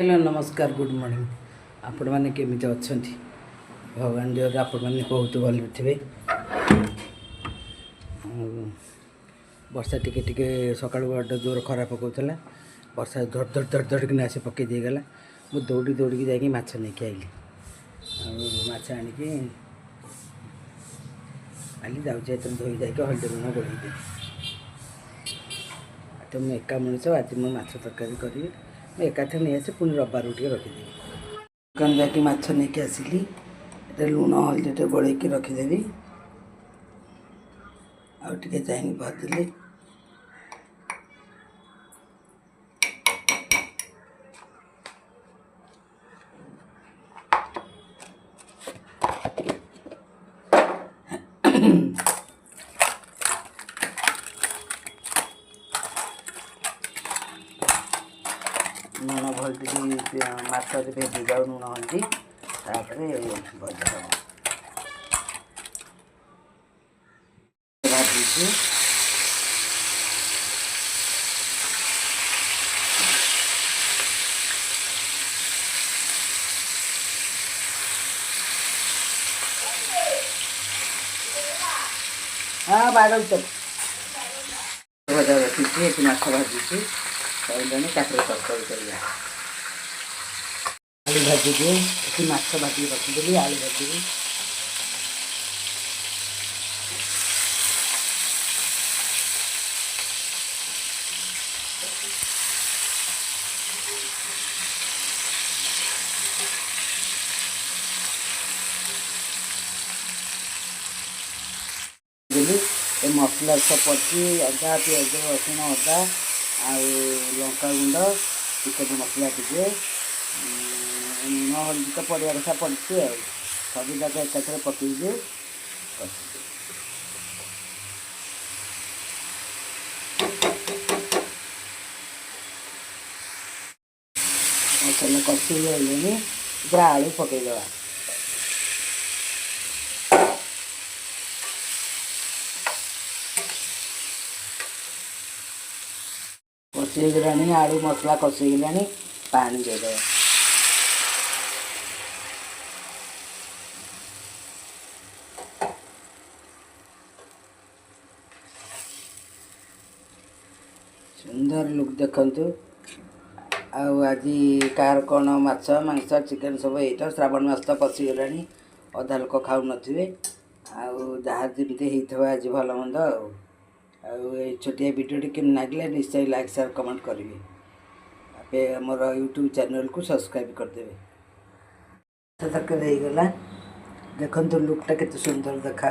Hello नमस्कार good morning. आपण मैंने केमिति अच्छी भगवान देव आपण मैंने बहुत भल थे। वर्षा टिके टिके सकाल बड़ जोर खरा पकाला वर्षा धड़ धड़ धड़ धड़ कि आसी पकई देगला। मुझे दौड़ी दौड़ी जाकि माछ नहीं आइली माछ आणिकी आली जाऊे धोई जाकि हल्दी लुण गोड़े तो मुझे एका मनीष आज मुझे माछ तरकारी करी एकाथे नहीं आसे पुणी रबार टे रखिदेवी दुकान जाकि माछ नहीं आसिली ये लुण हल्दी गोल रखिदेवी आगे चाहिए भाजिली लुण हल्दी माछ भेजी जाऊ लुण हल्दी भजा भाजी हाँ बाड़ू तो भजा रखी माछ भाजी कहलानी तापर तरकारी कर आलू भाजी दिए कि माछ भाजी रखीदेली आलू भाजी ये मसला सब पड़ी अदा पिज रसुण अदा लंका गुंड चिकेन मसला टे लुण हल्दी तो पड़ा कथा पड़ी सब जाक एकाथरे पकईदे मसला कषी गले पूरा आलू पकईदे कषीगला आलू मसला कषीगला पानी देदे सुंदर लुक देखु आज कार कौन माछ मांस चिकेन सब ये श्रावण मास तो पशिगला अधा लोक खाऊ नथिबे जहाँ जमी आज भल मंद छोटिया वीडियो केम लगे निश्चय लाइक शेयर कमेंट करेंगे मोर यूट्यूब चैनल को सब्सक्राइब करदेवे। तरकारी गला देखो लुकटा केते सुंदर देखा।